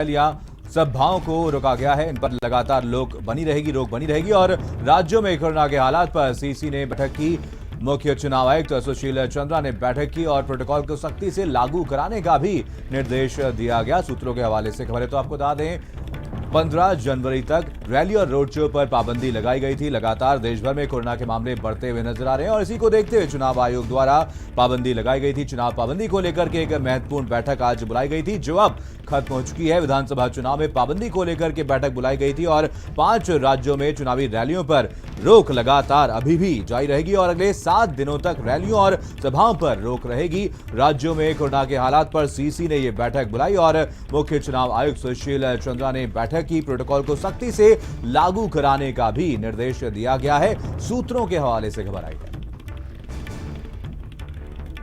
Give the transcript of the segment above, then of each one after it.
रैलियां सभाओं को रोका गया है। इन पर लगातार रोक बनी रहेगी और राज्यों में कोरोना के हालात पर सीसी ने बैठक की। मुख्य चुनाव आयुक्त सुशील चंद्रा ने बैठक की और प्रोटोकॉल को सख्ती से लागू कराने का भी निर्देश दिया गया। सूत्रों के हवाले से खबर है तो आपको बता दें 15 जनवरी तक रैली और रोड शो पर पाबंदी लगाई गई थी। लगातार देश भर में कोरोना के मामले बढ़ते हुए नजर आ रहे हैं और इसी को देखते हुए चुनाव आयोग द्वारा पाबंदी लगाई गई थी। चुनाव पाबंदी को लेकर के एक महत्वपूर्ण बैठक आज बुलाई गई थी जो अब खत्म हो चुकी है। विधानसभा चुनाव में पाबंदी को लेकर के बैठक बुलाई गई थी और 5 राज्यों में चुनावी रैलियों पर रोक लगातार अभी भी जारी रहेगी और अगले 7 दिनों तक रैलियों और सभाओं पर रोक रहेगी। राज्यों में कोरोना के हालात पर सीसी ने यह बैठक बुलाई और मुख्य चुनाव आयुक्त सुशील चंद्रा ने बैठक की प्रोटोकॉल को सख्ती से लागू कराने का भी निर्देश दिया गया है। सूत्रों के हवाले से खबर आई है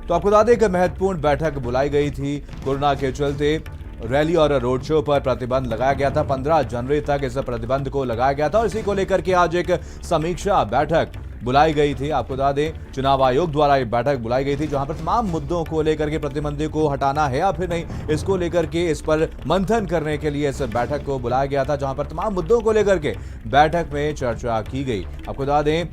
तो आपको बता दें कि महत्वपूर्ण बैठक बुलाई गई थी। कोरोना के चलते रैली और रोड शो पर प्रतिबंध लगाया गया था। 15 जनवरी तक इस प्रतिबंध को लगाया गया था और इसी को लेकर के आज एक समीक्षा बैठक बुलाई गई थी। आपको बता दें चुनाव आयोग द्वारा एक बैठक बुलाई गई थी जहां पर तमाम मुद्दों को लेकर के प्रतिबंध को हटाना है या फिर नहीं, इसको लेकर के इस पर मंथन करने के लिए इस बैठक को बुलाया गया था जहां पर तमाम मुद्दों को लेकर के बैठक में चर्चा की गई। आपको बता दें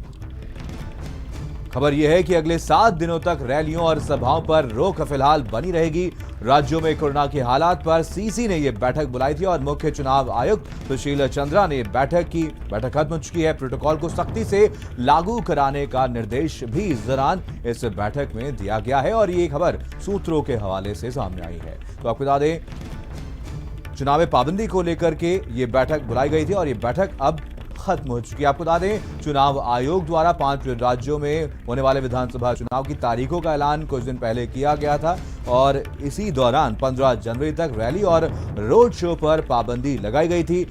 खबर यह है कि अगले 7 दिनों तक रैलियों और सभाओं पर रोक फिलहाल बनी रहेगी। राज्यों में कोरोना के हालात पर सीसी ने यह बैठक बुलाई थी और मुख्य चुनाव आयुक्त सुशील चंद्रा ने बैठक की। बैठक खत्म हो चुकी है। प्रोटोकॉल को सख्ती से लागू कराने का निर्देश भी इस दौरान इस बैठक में दिया गया है और ये खबर सूत्रों के हवाले से सामने आई है। तो आपको बता दें चुनाव पाबंदी को लेकर के ये बैठक बुलाई गई थी और ये बैठक अब खत्म हो चुकी है। आपको बता दें चुनाव आयोग द्वारा 5 राज्यों में होने वाले विधानसभा चुनाव की तारीखों का ऐलान कुछ दिन पहले किया गया था और इसी दौरान 15 जनवरी तक रैली और रोड शो पर पाबंदी लगाई गई थी।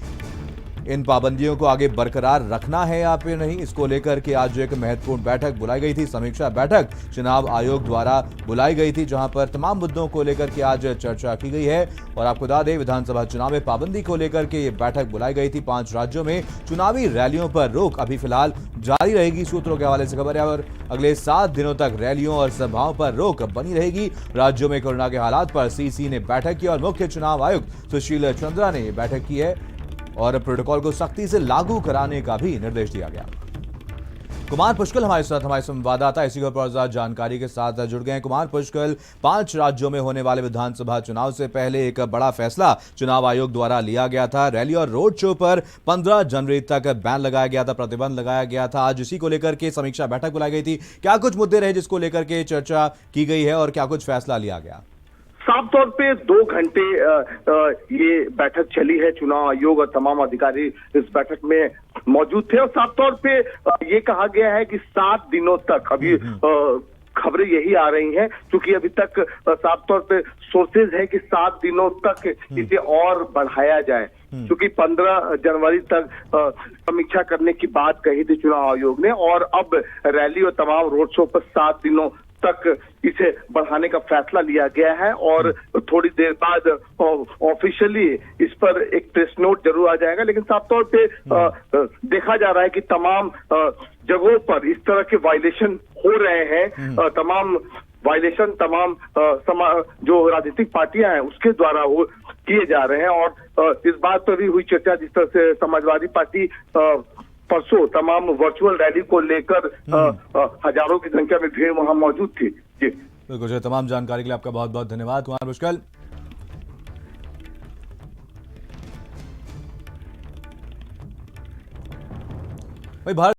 इन पाबंदियों को आगे बरकरार रखना है या फिर नहीं, इसको लेकर के आज एक महत्वपूर्ण बैठक बुलाई गई थी। समीक्षा बैठक चुनाव आयोग द्वारा बुलाई गई थी जहां पर तमाम मुद्दों को लेकर के आज चर्चा की गई है और आपको बता दें विधानसभा चुनाव में पाबंदी को लेकर के ये बैठक बुलाई गई थी। 5 राज्यों में चुनावी रैलियों पर रोक अभी फिलहाल जारी रहेगी। सूत्रों के हवाले से खबर है और अगले 7 दिनों तक रैलियों और सभाओं पर रोक बनी रहेगी। राज्यों में कोरोना के हालात पर सीसी ने बैठक की और मुख्य चुनाव आयुक्त सुशील चंद्रा ने बैठक की है और प्रोटोकॉल को सख्ती से लागू कराने का भी निर्देश दिया गया। कुमार पुष्कल हमारे साथ हमारे संवाददाता इसी खबर पर ज्यादा जानकारी के साथ जुड़ गए हैं। कुमार पुष्कल, 5 राज्यों में होने वाले विधानसभा चुनाव से पहले एक बड़ा फैसला चुनाव आयोग द्वारा लिया गया था। रैली और रोड शो पर 15 जनवरी तक बैन लगाया गया था, प्रतिबंध लगाया गया था। आज इसी को लेकर के समीक्षा बैठक बुलाई गई थी। क्या कुछ मुद्दे रहे जिसको लेकर के चर्चा की गई है और क्या कुछ फैसला लिया गया? साफ तौर पे 2 घंटे ये बैठक चली है। चुनाव आयोग और तमाम अधिकारी इस बैठक में मौजूद थे और साफ तौर पे ये कहा गया है कि 7 दिनों तक अभी खबरें यही आ रही हैं क्योंकि अभी तक साफ तौर पे सोर्सेज है कि 7 दिनों तक इसे और बढ़ाया जाए क्योंकि 15 जनवरी तक समीक्षा करने की बात कही थी चुनाव आयोग ने और अब रैली और तमाम रोड शो पर 7 दिनों तक इसे बढ़ाने का फैसला लिया गया है और थोड़ी देर बाद ऑफिशियली इस पर एक प्रेस नोट जरूर आ जाएगा। लेकिन साफ तौर पे देखा जा रहा है कि तमाम जगहों पर इस तरह के वायलेशन हो रहे हैं। तमाम वायलेशन तमाम जो राजनीतिक पार्टियां हैं उसके दोबारा वो किए जा रहे हैं और इस बात पर भी हुई चर्चा जिस तरह से समाजवादी पार्टी परसों तमाम वर्चुअल रैली को लेकर हजारों की संख्या में भीड़ वहां मौजूद थी। जी बिल्कुल, तमाम जानकारी के लिए आपका बहुत बहुत धन्यवाद कुमार पुष्कल। भाई भारत